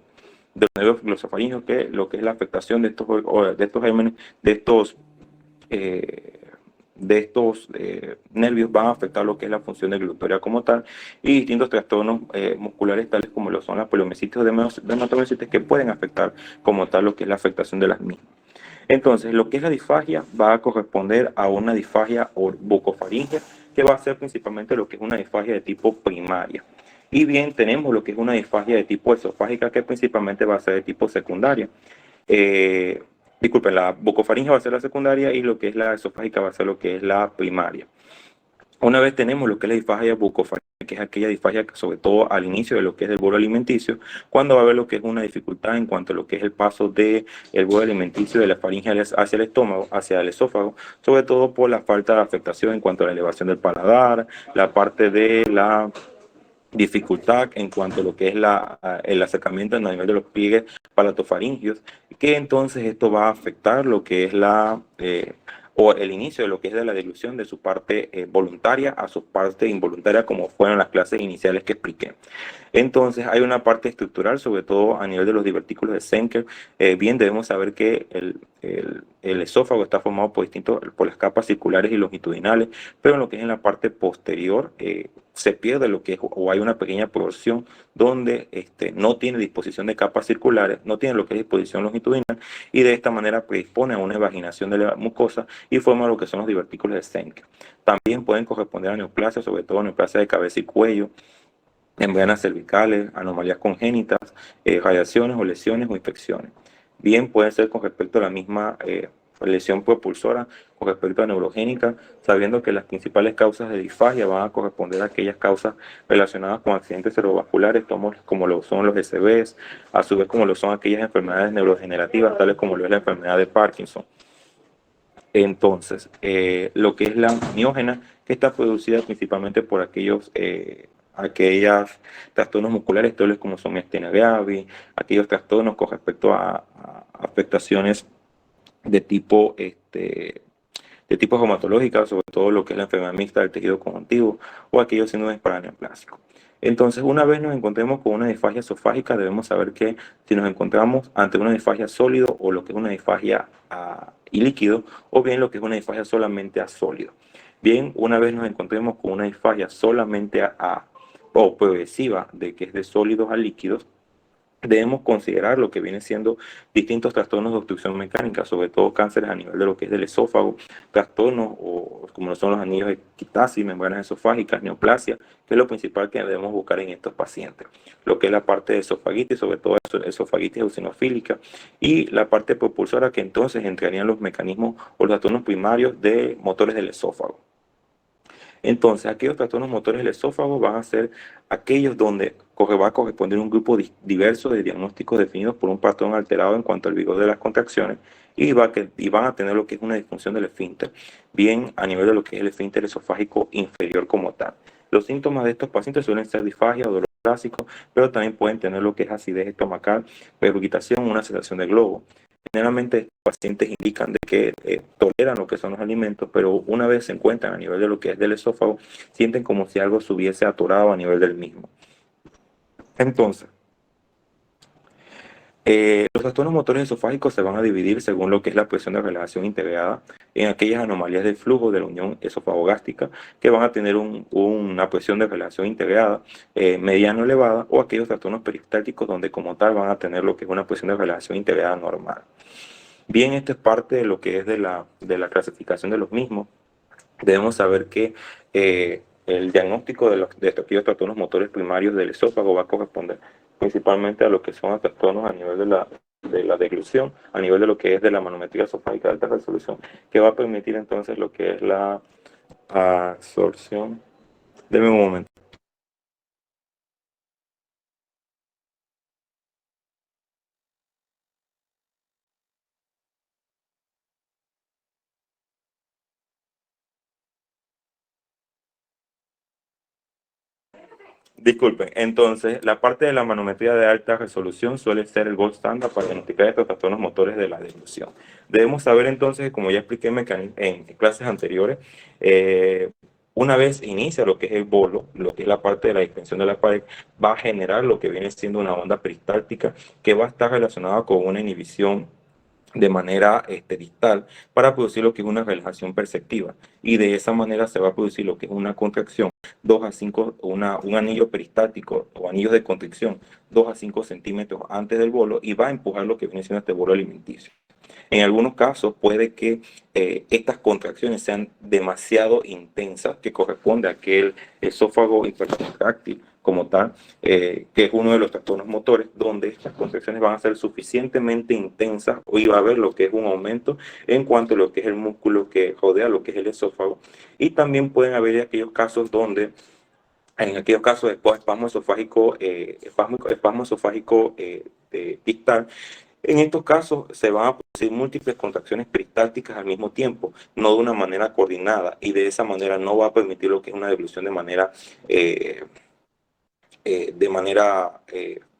los nervios glosofaringeos, que lo que es la afectación de estos gérmenes, eh, nervios van a afectar lo que es la función de glutoria como tal, y distintos trastornos musculares tales como lo son la poliomielitis o dermatomiositis, que pueden afectar como tal lo que es la afectación de las mismas. Entonces, lo que es la disfagia va a corresponder a una disfagia bucofaringea, que va a ser principalmente lo que es una disfagia de tipo primaria. Y bien, tenemos lo que es una disfagia de tipo esofágica, que principalmente va a ser de tipo secundaria. Eh, Disculpen, la bucofaringea va a ser la secundaria y lo que es la esofágica va a ser lo que es la primaria. Una vez tenemos lo que es la disfagia bucofaringea, que es aquella disfagia que sobre todo al inicio de lo que es el bolo alimenticio, cuando va a haber lo que es una dificultad en cuanto a lo que es el paso del bolo alimenticio de la faringe hacia el estómago, hacia el esófago, sobre todo por la falta de afectación en cuanto a la elevación del paladar, la parte de la dificultad en cuanto a lo que es el acercamiento a nivel de los pliegues palatofaringios, que entonces esto va a afectar lo que es o el inicio de lo que es de la dilución de su parte voluntaria a su parte involuntaria, como fueron las clases iniciales que expliqué. Entonces hay una parte estructural, sobre todo a nivel de los divertículos de Zenker. Bien, debemos saber que el esófago está formado por las capas circulares y longitudinales, pero en lo que es en la parte posterior se pierde lo que es, o hay una pequeña porción donde no tiene disposición de capas circulares, no tiene lo que es disposición longitudinal, y de esta manera predispone a una evaginación de la mucosa y forma lo que son los divertículos de Zenker. También pueden corresponder a neoplasia, sobre todo neoplasia de cabeza y cuello, membranas cervicales, anomalías congénitas, radiaciones o lesiones o infecciones. Bien, puede ser con respecto a la misma lesión propulsora, con respecto a neurogénica, sabiendo que las principales causas de disfagia van a corresponder a aquellas causas relacionadas con accidentes cerebrovasculares, como lo son los SBs, a su vez como lo son aquellas enfermedades neurodegenerativas, tales como lo es la enfermedad de Parkinson. Entonces, lo que es la miógena, que está producida principalmente por aquellas trastornos musculares, tales como son miastenia gravis, aquellos trastornos con respecto a afectaciones de tipo de tipo reumatológica, sobre todo lo que es la enfermedad mixta del tejido conjuntivo o aquellos síndromes paraneoplásicos. Entonces, una vez nos encontremos con una disfagia esofágica, debemos saber que si nos encontramos ante una disfagia sólido o lo que es una disfagia y líquido, o bien lo que es una disfagia solamente a sólido. Bien, una vez nos encontremos con una disfagia solamente o progresiva, de que es de sólidos a líquidos, debemos considerar lo que viene siendo distintos trastornos de obstrucción mecánica, sobre todo cánceres a nivel de lo que es del esófago, trastornos o como son los anillos de quistasis, membranas esofágicas, neoplasia, que es lo principal que debemos buscar en estos pacientes. Lo que es la parte de esofagitis, sobre todo esofagitis eosinofílica, y la parte propulsora, que entonces entrarían los mecanismos o los trastornos primarios de motores del esófago. Entonces, aquellos trastornos motores del esófago van a ser aquellos donde va a corresponder un grupo diverso de diagnósticos definidos por un patrón alterado en cuanto al vigor de las contracciones y van a tener lo que es una disfunción del esfínter, bien a nivel de lo que es el esfínter esofágico inferior como tal. Los síntomas de estos pacientes suelen ser disfagia o dolor clásico, pero también pueden tener lo que es acidez estomacal, regurgitación, una sensación de globo. Generalmente estos pacientes indican de que toleran lo que son los alimentos, pero una vez se encuentran a nivel de lo que es del esófago, sienten como si algo se hubiese atorado a nivel del mismo. Entonces, los trastornos motores esofágicos se van a dividir según lo que es la presión de relajación integrada en aquellas anomalías del flujo de la unión esofagogástrica que van a tener una presión de relajación integrada mediano elevada, o aquellos trastornos peristálticos donde como tal van a tener lo que es una presión de relajación integrada normal. Bien, esto es parte de lo que es de la clasificación de los mismos. Debemos saber que el diagnóstico de aquellos trastornos motores primarios del esófago va a corresponder principalmente a lo que son los trastornos a nivel de la deglución, a nivel de lo que es de la manometría esofágica de alta resolución, que va a permitir entonces lo que es la absorción. Deme un momento. Disculpen, entonces la parte de la manometría de alta resolución suele ser el gold standard para diagnosticar estos trastornos motores de la deglución. Debemos saber entonces, como ya expliqué en clases anteriores, una vez inicia lo que es el bolo, lo que es la parte de la distensión de la pared, va a generar lo que viene siendo una onda peristáltica que va a estar relacionada con una inhibición de manera distal para producir lo que es una relajación perceptiva, y de esa manera se va a producir lo que es una contracción 2 a 5, un anillo peristático o anillos de constricción 2 a 5 centímetros antes del bolo, y va a empujar lo que viene siendo este bolo alimenticio. En algunos casos puede que estas contracciones sean demasiado intensas, que corresponde a aquel esófago hipercontráctil como tal, que es uno de los trastornos motores, donde estas contracciones van a ser suficientemente intensas y va a haber lo que es un aumento en cuanto a lo que es el músculo que rodea lo que es el esófago. Y también pueden haber aquellos casos donde en aquellos casos de espasmo esofágico, distal. En estos casos se van a producir múltiples contracciones peristálticas al mismo tiempo, no de una manera coordinada, y de esa manera no va a permitir lo que es una deglución de manera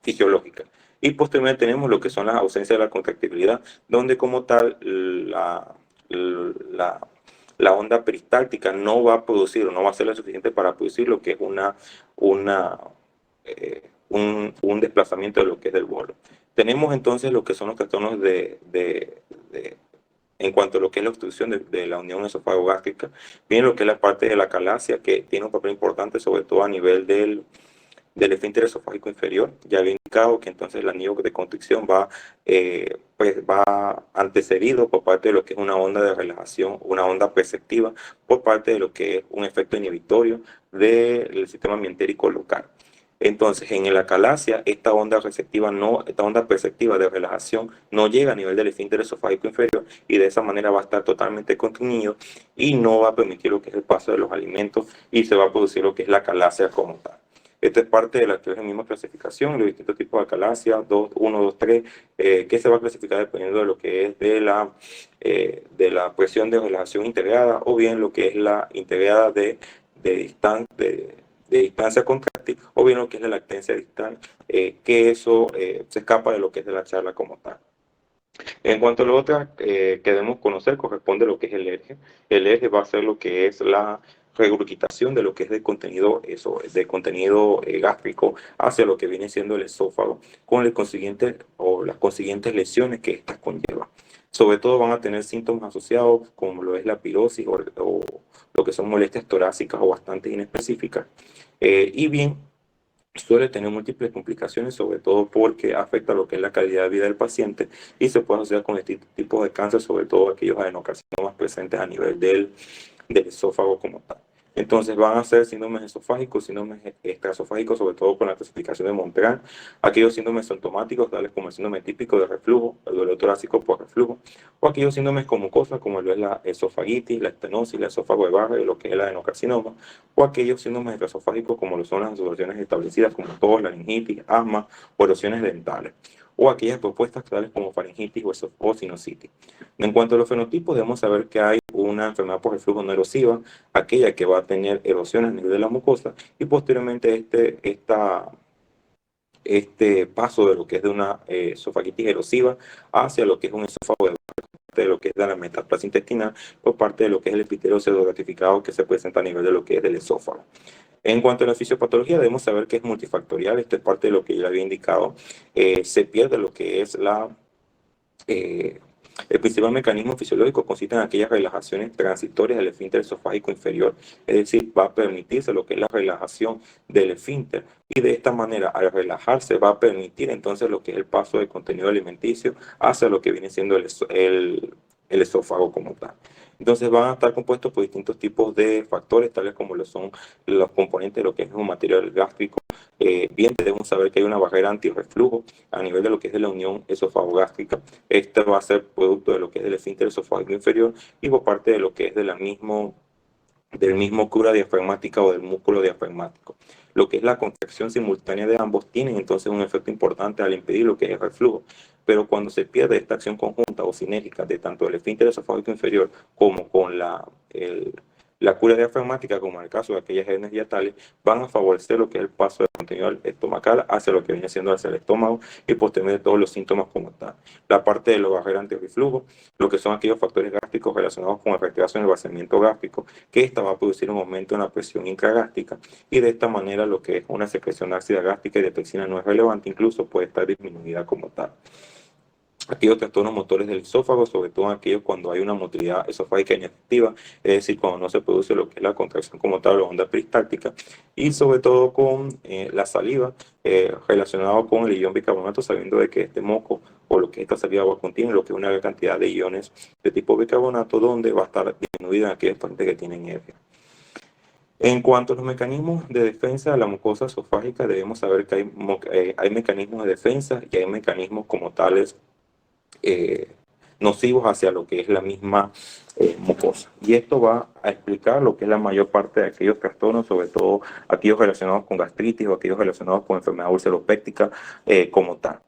fisiológica. Y posteriormente tenemos lo que son las ausencias de la contractibilidad, donde como tal la onda peristáltica no va a producir o no va a ser lo suficiente para producir lo que es un desplazamiento de lo que es del bolo. Tenemos entonces lo que son los trastornos en cuanto a lo que es la obstrucción de la unión esofagogástrica, bien lo que es la parte de la calasia, que tiene un papel importante sobre todo a nivel del esfínter esofágico inferior. Ya había indicado que entonces el anillo de constricción pues va antecedido por parte de lo que es una onda de relajación, una onda perceptiva, por parte de lo que es un efecto inhibitorio del sistema mientérico local. Entonces, en la calasia, esta onda perceptiva de relajación no llega a nivel del esfínter esofágico inferior, y de esa manera va a estar totalmente contenido y no va a permitir lo que es el paso de los alimentos, y se va a producir lo que es la calasia como tal. Esta es parte de la misma clasificación, los distintos tipos de calasia, 1, 2, 3, que se va a clasificar dependiendo de lo que es de la presión de relajación integrada, o bien lo que es la integrada de distancia contráctil, o bien lo que es la lactancia distal, que eso se escapa de lo que es de la charla como tal. En cuanto a la otra que debemos conocer, corresponde a lo que es el ERGE. El ERGE va a ser lo que es la regurgitación de lo que es de contenido, eso, de contenido gástrico hacia lo que viene siendo el esófago, con el consiguiente o las consiguientes lesiones que estas conllevan. Sobre todo van a tener síntomas asociados como lo es la pirosis o lo que son molestias torácicas o bastante inespecíficas. Y bien, suele tener múltiples complicaciones, sobre todo porque afecta lo que es la calidad de vida del paciente y se puede asociar con este tipo de cáncer, sobre todo aquellos adenocarcinomas presentes a nivel del esófago como tal. Entonces van a ser síndromes esofágicos, síndromes extraesofágicos, sobre todo con la clasificación de Montreal, aquellos síndromes sintomáticos, tales como el síndrome típico de reflujo, el dolor torácico por reflujo, o aquellos síndromes con mucosa, como lo es la esofagitis, la estenosis, el esófago de Barrett, lo que es el adenocarcinoma, o aquellos síndromes extraesofágicos, como lo son las asociaciones establecidas, como tos, laringitis, asma o erosiones dentales, o aquellas propuestas tales como faringitis o sinusitis. En cuanto a los fenotipos, debemos saber que hay una enfermedad por reflujo no erosiva, aquella que va a tener erosiones a nivel de la mucosa, y posteriormente este paso de lo que es de una esofagitis erosiva hacia lo que es un esófago de lo que es de la metaplasia intestinal por parte de lo que es el epitelio pseudogratificado que se presenta a nivel de lo que es del esófago. En cuanto a la fisiopatología, debemos saber que es multifactorial, esto es parte de lo que ya había indicado. Se pierde lo que es eh, el principal mecanismo fisiológico consiste en aquellas relajaciones transitorias del esfínter esofágico inferior, es decir, va a permitirse lo que es la relajación del esfínter y de esta manera al relajarse va a permitir entonces lo que es el paso del contenido alimenticio hacia lo que viene siendo el esófago como tal. Entonces van a estar compuestos por distintos tipos de factores, tales como lo son los componentes de lo que es un material gástrico. Bien, debemos saber que hay una barrera antirreflujo a nivel de lo que es de la unión esofagogástrica. Este va a ser producto de lo que es del esfínter esofágico inferior y por parte de lo que es del mismo cura diafragmática o del músculo diafragmático. Lo que es la contracción simultánea de ambos tienen entonces un efecto importante al impedir lo que es el reflujo. Pero cuando se pierde esta acción conjunta o sinérgica de tanto el esfínter esofágico inferior como con la cura diafragmática, como en el caso de aquellas hernias diatales, van a favorecer lo que es el paso del contenido estomacal hacia lo que viene siendo hacia el estómago y posteriormente todos los síntomas como tal. La parte de la barrera antirreflujo, lo que son aquellos factores gástricos relacionados con el retraso en el vaciamiento gástrico, que esta va a producir un aumento en la presión intragástrica y de esta manera lo que es una secreción ácida gástrica y de pepsina no es relevante, incluso puede estar disminuida como tal. Aquellos trastornos motores del esófago, sobre todo aquellos cuando hay una motilidad esofágica inefectiva, es decir, cuando no se produce lo que es la contracción como tal o onda peristáltica, y sobre todo con la saliva relacionado con el ion bicarbonato, sabiendo de que este moco o lo que esta saliva contiene, lo que es una gran cantidad de iones de tipo bicarbonato, donde va a estar disminuida en aquellos pacientes que tienen hernia. En cuanto a los mecanismos de defensa de la mucosa esofágica, debemos saber que hay mecanismos de defensa y hay mecanismos como tales eh, nocivos hacia lo que es la misma mucosa. Y esto va a explicar lo que es la mayor parte de aquellos trastornos, sobre todo aquellos relacionados con gastritis o aquellos relacionados con enfermedad ulceropéptica como tal.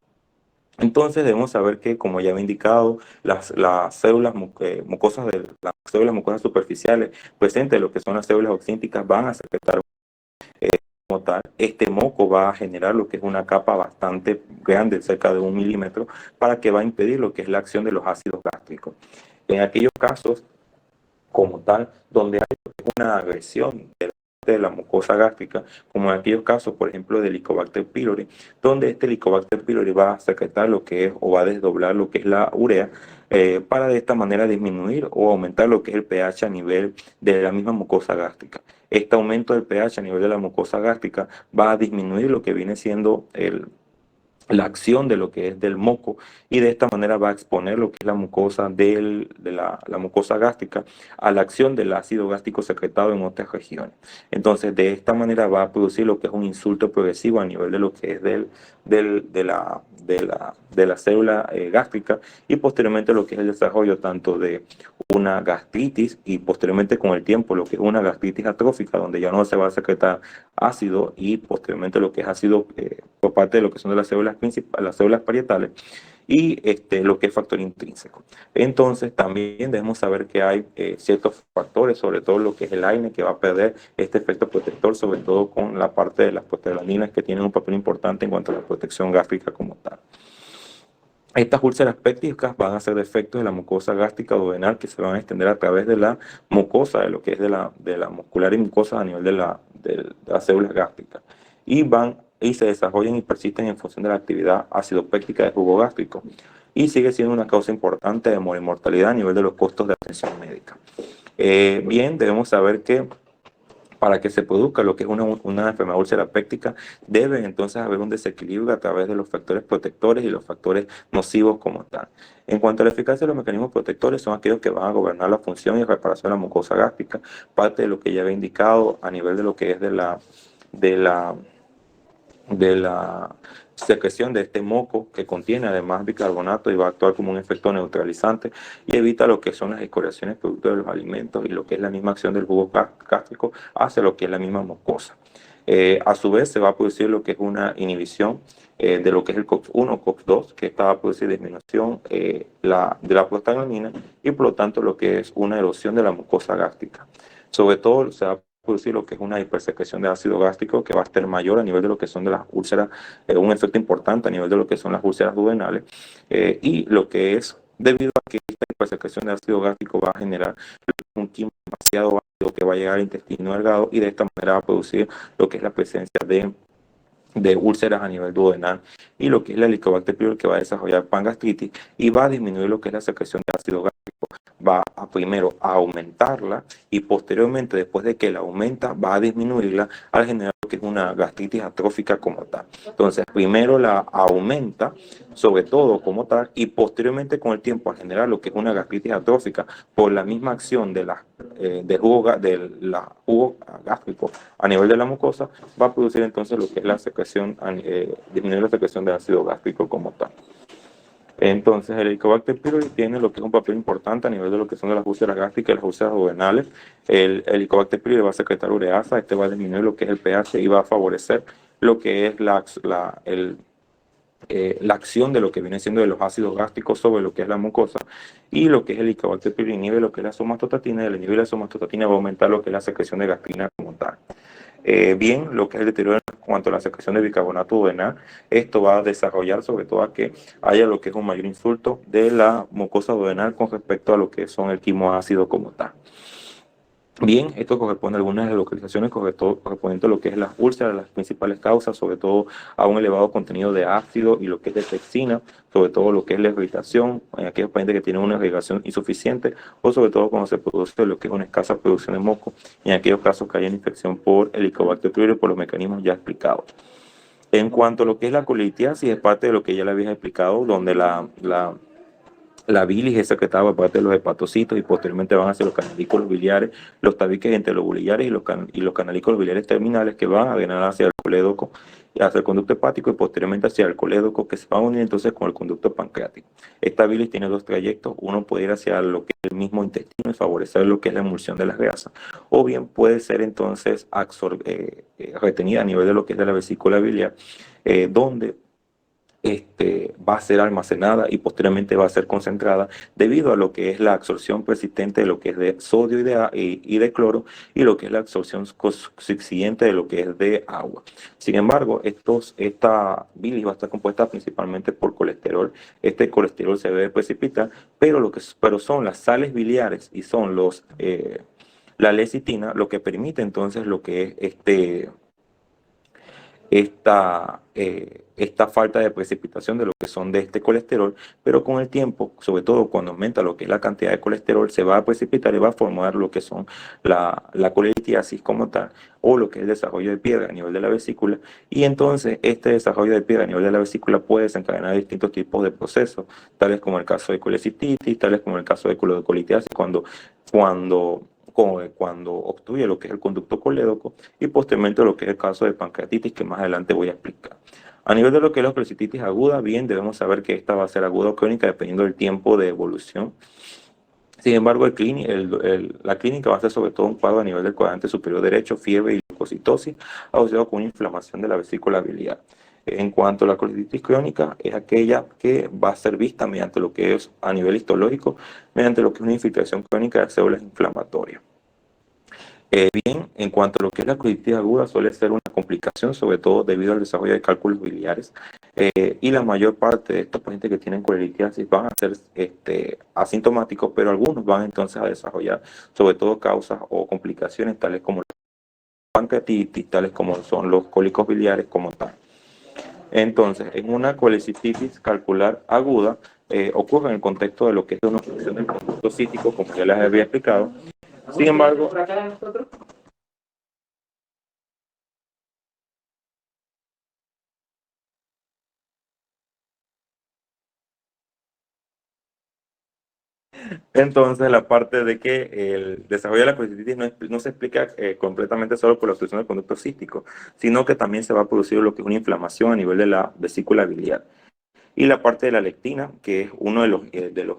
Entonces debemos saber que, como ya había indicado, las células mucosas de las células mucosas superficiales presentes, lo que son las células oxínticas, van a secretar como tal. Este moco va a generar lo que es una capa bastante grande, cerca de 1 milímetro, para que va a impedir lo que es la acción de los ácidos gástricos. En aquellos casos, como tal, donde hay una agresión de la mucosa gástrica, como en aquellos casos, por ejemplo, de Helicobacter pylori, donde este Helicobacter pylori va a secretar lo que es o va a desdoblar lo que es la urea, para de esta manera disminuir o aumentar lo que es el pH a nivel de la misma mucosa gástrica. Este aumento del pH a nivel de la mucosa gástrica va a disminuir lo que viene siendo la acción de lo que es del moco y de esta manera va a exponer lo que es la mucosa la mucosa gástrica a la acción del ácido gástrico secretado en otras regiones. Entonces, de esta manera va a producir lo que es un insulto progresivo a nivel de lo que es de la célula gástrica y posteriormente lo que es el desarrollo tanto de una gastritis y posteriormente con el tiempo lo que es una gastritis atrófica donde ya no se va a secretar ácido y posteriormente lo que es ácido por parte de lo que son de las células principales, las células parietales y lo que es factor intrínseco. Entonces también debemos saber que hay ciertos factores, sobre todo lo que es el AINE, que va a perder este efecto protector, sobre todo con la parte de las prostaglandinas que tienen un papel importante en cuanto a la protección gástrica como tal. Estas úlceras pépticas van a ser defectos de la mucosa gástrica duodenal que se van a extender a través de la mucosa, de lo que es de la muscular y mucosa a nivel de las células gástricas. Y se desarrollan y persisten en función de la actividad acidopéctica del jugo gástrico. Y sigue siendo una causa importante de mortalidad a nivel de los costos de atención médica. Bien, debemos saber que para que se produzca lo que es una enfermedad úlcera péptica, debe entonces haber un desequilibrio a través de los factores protectores y los factores nocivos como tal. En cuanto a la eficacia de los mecanismos protectores, son aquellos que van a gobernar la función y reparación de la mucosa gástrica, parte de lo que ya había indicado a nivel de lo que es de la secreción de este moco que contiene además bicarbonato y va a actuar como un efecto neutralizante y evita lo que son las escoriaciones producto de los alimentos y lo que es la misma acción del jugo gástrico hacia lo que es la misma mucosa. A su vez se va a producir lo que es una inhibición de lo que es el COX-1, COX-2, que esta va a producir disminución de la prostaglandina y por lo tanto lo que es una erosión de la mucosa gástrica. Sobre todo se va a producir lo que es una hipersecreción de ácido gástrico que va a estar mayor a nivel de lo que son de las úlceras, un efecto importante a nivel de lo que son las úlceras duodenales y lo que es debido a que esta hipersecreción de ácido gástrico va a generar un químico demasiado ácido que va a llegar al intestino delgado y de esta manera va a producir lo que es la presencia de úlceras a nivel duodenal y lo que es la Helicobacter pylori que va a desarrollar pangastritis y va a disminuir lo que es la secreción de ácido gástrico. Va a primero a aumentarla y posteriormente, después de que la aumenta, va a disminuirla al generar lo que es una gastritis atrófica como tal. Entonces, primero la aumenta, sobre todo como tal, y posteriormente con el tiempo al generar lo que es una gastritis atrófica por la misma acción del jugo gástrico a nivel de la mucosa, va a producir entonces lo que es la secreción, disminuir la secreción de ácido gástrico como tal. Entonces, el Helicobacter pylori tiene lo que es un papel importante a nivel de lo que son de las úlceras gástricas y las úlceras duodenales. El Helicobacter pylori va a secretar ureasa, este va a disminuir lo que es el pH y va a favorecer lo que es la acción de lo que viene siendo de los ácidos gástricos sobre lo que es la mucosa y lo que es el Helicobacter pylori inhibe lo que es la somatostatina y el inhibir la somatostatina va a aumentar lo que es la secreción de gastrina como tal. Bien, lo que es el deterioro en cuanto a la secreción de bicarbonato duodenal, esto va a desarrollar sobre todo a que haya lo que es un mayor insulto de la mucosa duodenal con respecto a lo que son el quimoácido como tal. Bien, esto corresponde a algunas localizaciones correspondientes a lo que es las úlceras, las principales causas, sobre todo a un elevado contenido de ácido y lo que es de pectina, sobre todo lo que es la irritación en aquellos pacientes que tienen una irrigación insuficiente o sobre todo cuando se produce lo que es una escasa producción de moco y en aquellos casos que haya infección por Helicobacter pylori por los mecanismos ya explicados. En cuanto a lo que es la colitiasis, es parte de lo que ya le había explicado, donde la bilis es secretada por parte de los hepatocitos y posteriormente van hacia los canalículos biliares, los tabiques enterobulliares y los canalículos biliares terminales que van a drenar hacia el colédoco y hacia el conducto hepático y posteriormente hacia el colédoco que se van a unir entonces con el conducto pancreático. Esta bilis tiene dos trayectos, uno puede ir hacia lo que es el mismo intestino y favorecer lo que es la emulsión de las grasas, o bien puede ser entonces retenida a nivel de lo que es de la vesícula biliar, donde va a ser almacenada y posteriormente va a ser concentrada debido a lo que es la absorción persistente de lo que es de sodio y de cloro y lo que es la absorción subsiguiente de lo que es de agua. Sin embargo, esta bilis va a estar compuesta principalmente por colesterol. Este colesterol se debe precipitar, pero son las sales biliares y son la lecitina lo que permite entonces lo que es esta falta de precipitación de lo que son de este colesterol, pero con el tiempo, sobre todo cuando aumenta lo que es la cantidad de colesterol, se va a precipitar y va a formar lo que son la colitiasis como tal, o lo que es el desarrollo de piedra a nivel de la vesícula, y entonces este desarrollo de piedra a nivel de la vesícula puede desencadenar distintos tipos de procesos, tales como el caso de colecistitis, tales como el caso de colitiasis, cuando obstruye lo que es el conducto colédoco y posteriormente lo que es el caso de pancreatitis que más adelante voy a explicar. A nivel de lo que es la colecistitis aguda, bien, debemos saber que esta va a ser aguda o crónica dependiendo del tiempo de evolución. Sin embargo, la clínica va a ser sobre todo un cuadro a nivel del cuadrante superior derecho, fiebre y leucocitosis, asociado con una inflamación de la vesícula biliar. En cuanto a la colititis crónica, es aquella que va a ser vista mediante lo que es a nivel histológico, mediante lo que es una infiltración crónica de células inflamatorias. Bien, en cuanto a lo que es la colitis aguda, suele ser una complicación, sobre todo debido al desarrollo de cálculos biliares. Y la mayor parte de estos pacientes que tienen colelitiasis van a ser asintomáticos, pero algunos van entonces a desarrollar sobre todo causas o complicaciones tales como la pancreatitis, tales como son los cólicos biliares como tal. Entonces, en una colecistitis calcular aguda, ocurre en el contexto de lo que es una obstrucción del conducto cístico, como ya les había explicado. Sin embargo, entonces la parte de que el desarrollo de la colecistitis no se explica completamente solo por la obstrucción del conducto cístico, sino que también se va a producir lo que es una inflamación a nivel de la vesícula biliar. Y la parte de la lectina, que es uno de los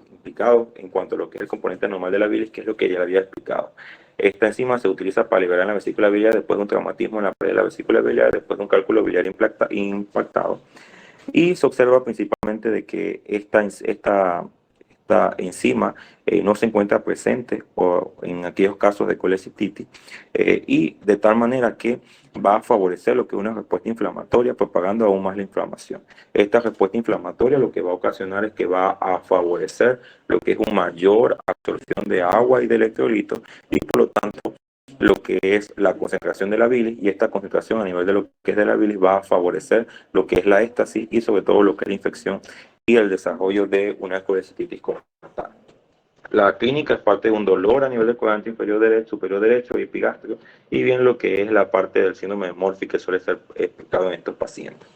implicados en cuanto a lo que es el componente normal de la bilis, que es lo que ya había explicado. Esta enzima se utiliza para liberar la vesícula biliar después de un traumatismo en la pared de la vesícula biliar, después de un cálculo biliar impactado. Y se observa principalmente de que esta enzima no se encuentra presente en aquellos casos de colecistitis y de tal manera que va a favorecer lo que es una respuesta inflamatoria, propagando aún más la inflamación. Esta respuesta inflamatoria lo que va a ocasionar es que va a favorecer lo que es una mayor absorción de agua y de electrolitos y por lo tanto lo que es la concentración de la bilis, y esta concentración a nivel de lo que es de la bilis va a favorecer lo que es la éstasis y sobre todo lo que es la infección y el desarrollo de una colecistitis constante. La clínica es parte de un dolor a nivel del cuadrante inferior derecho, superior derecho y epigástrico, y bien lo que es la parte del síndrome de Morphy que suele ser explicado en estos pacientes.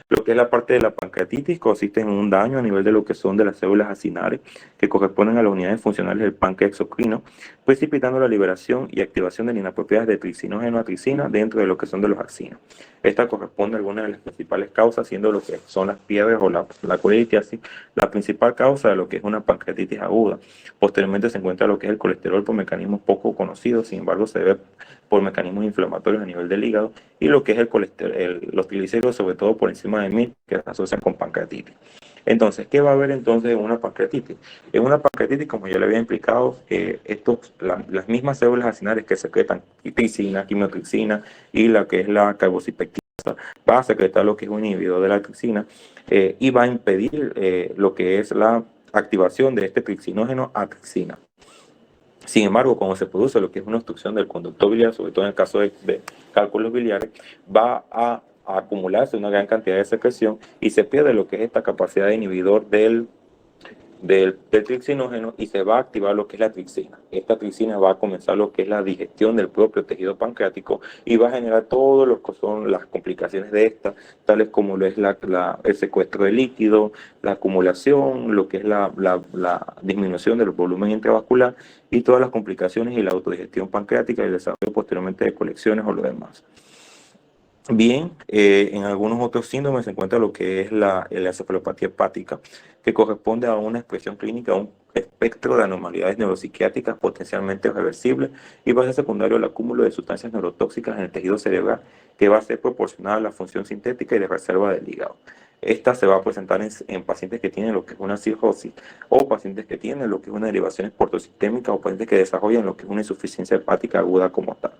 Lo que es la parte de la pancreatitis consiste en un daño a nivel de lo que son de las células acinares que corresponden a las unidades funcionales del páncreas exocrino, precipitando la liberación y activación de inapropiadas de tricsinógeno a tricina dentro de lo que son de los axinos. Esta corresponde a algunas de las principales causas, siendo lo que son las piedras o la colelitiasis la principal causa de lo que es una pancreatitis aguda. Posteriormente se encuentra lo que es el colesterol por mecanismos poco conocidos, sin embargo se debe por mecanismos inflamatorios a nivel del hígado, y lo que es el colesterol, los triglicéridos sobre todo por encima de 1000 que se asocian con pancreatitis. Entonces, ¿qué va a haber entonces en una pancreatitis? En una pancreatitis, como ya le había explicado, las mismas células acinares que secretan tricina, quimiotricina y la que es la carbocipectinasa va a secretar lo que es un inhibidor de la tricina y va a impedir lo que es la activación de este tricsinógeno a tricina. Sin embargo, cuando se produce lo que es una obstrucción del conducto biliar, sobre todo en el caso de cálculos biliares, va a acumularse una gran cantidad de secreción y se pierde lo que es esta capacidad de inhibidor del tricsinógeno y se va a activar lo que es la tricina. Esta tricina va a comenzar lo que es la digestión del propio tejido pancreático y va a generar todo lo que son las complicaciones de esta, tales como lo es el secuestro de líquido, la acumulación, lo que es la disminución del volumen intravascular y todas las complicaciones y la autodigestión pancreática y el desarrollo posteriormente de colecciones o lo demás. Bien, en algunos otros síndromes se encuentra lo que es la encefalopatía hepática, que corresponde a una expresión clínica, a un espectro de anormalidades neuropsiquiátricas potencialmente reversibles y va a ser secundario al acúmulo de sustancias neurotóxicas en el tejido cerebral, que va a ser proporcional a la función sintética y de reserva del hígado. Esta se va a presentar en pacientes que tienen lo que es una cirrosis o pacientes que tienen lo que es una derivación portosistémica o pacientes que desarrollan lo que es una insuficiencia hepática aguda como tal.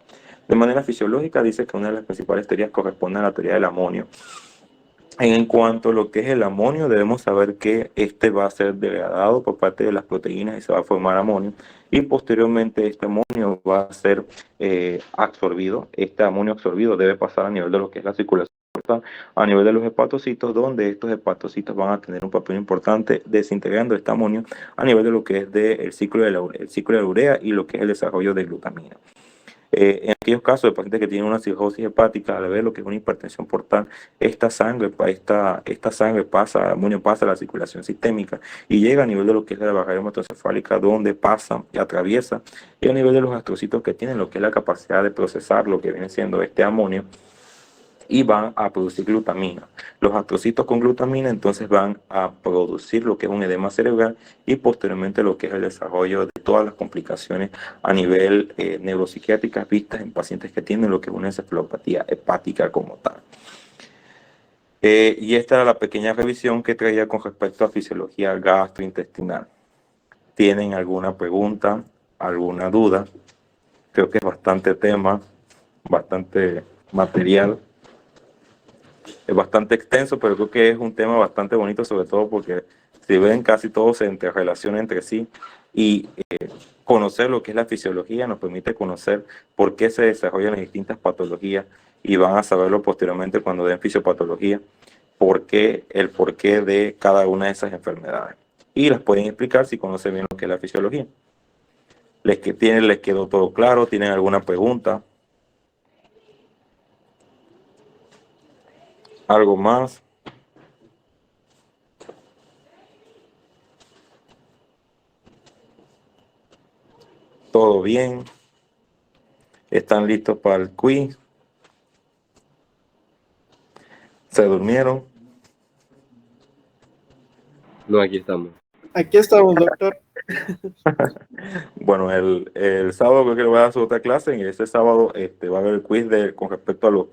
De manera fisiológica dice que una de las principales teorías corresponde a la teoría del amonio. En cuanto a lo que es el amonio, debemos saber que este va a ser degradado por parte de las proteínas y se va a formar amonio. Y posteriormente este amonio va a ser absorbido. Este amonio absorbido debe pasar a nivel de lo que es la circulación, a nivel de los hepatocitos, donde estos hepatocitos van a tener un papel importante desintegrando este amonio a nivel de lo que es el ciclo de la urea y lo que es el desarrollo de glutamina. En aquellos casos de pacientes que tienen una cirrosis hepática, al ver lo que es una hipertensión portal, esta sangre pasa, el amonio pasa a la circulación sistémica y llega a nivel de lo que es la barrera hematoencefálica, donde pasa y atraviesa, y a nivel de los astrocitos que tienen lo que es la capacidad de procesar lo que viene siendo este amonio, y van a producir glutamina. Los astrocitos con glutamina entonces van a producir lo que es un edema cerebral y posteriormente lo que es el desarrollo de todas las complicaciones a nivel neuropsiquiátricas vistas en pacientes que tienen lo que es una encefalopatía hepática como tal. Y esta era la pequeña revisión que traía con respecto a fisiología gastrointestinal. ¿Tienen alguna pregunta, alguna duda? Creo que es bastante tema, bastante material. Es bastante extenso, pero creo que es un tema bastante bonito, sobre todo porque si ven casi todo se interrelaciona entre sí y conocer lo que es la fisiología nos permite conocer por qué se desarrollan las distintas patologías y van a saberlo posteriormente cuando den fisiopatología, el porqué de cada una de esas enfermedades. Y las pueden explicar si conocen bien lo que es la fisiología. Les quedó todo claro? ¿Tienen alguna pregunta? ¿Algo más? ¿Todo bien? ¿Están listos para el quiz? ¿Se durmieron? No, aquí estamos. Aquí estamos, doctor. Bueno, el sábado creo que le voy a dar su otra clase. En este sábado va a haber el quiz con respecto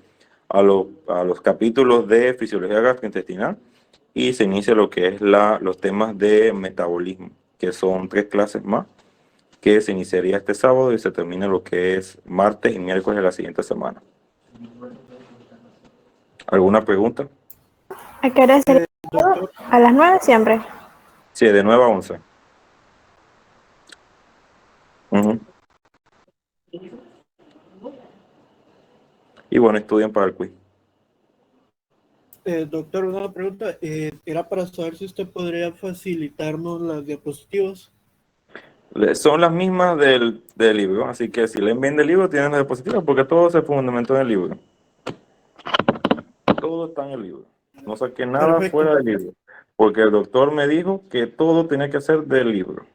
a los capítulos de fisiología gastrointestinal y se inicia lo que es los temas de metabolismo, que son 3 clases más, que se iniciaría este sábado y se termina lo que es martes y miércoles de la siguiente semana. ¿Alguna pregunta? ¿A qué hora sería? Doctor, A las 9 siempre. Sí, de 9 a 11. Ujú. Y bueno, estudien para el quiz. doctor, una pregunta. Era para saber si usted podría facilitarnos las diapositivas. Son las mismas del libro, así que si leen bien del libro tienen las diapositivas porque todo se fundamentó en el libro. Todo está en el libro. No saqué nada Perfecto. fuera del libro, porque el doctor me dijo que todo tenía que ser del libro.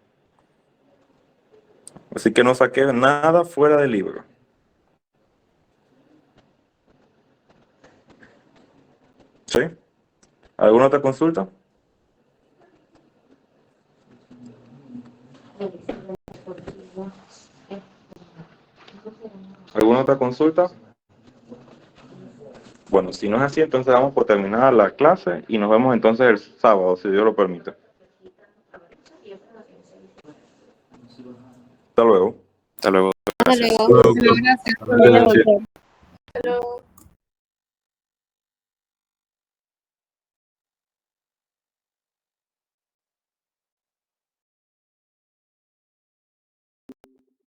Así que no saqué nada fuera del libro. ¿Sí? ¿Alguna otra consulta? ¿Alguna otra consulta? Bueno, si no es así, entonces damos por terminada la clase y nos vemos entonces el sábado, si Dios lo permite. Hasta luego. Hasta luego. Hasta luego. Gracias. Hasta luego.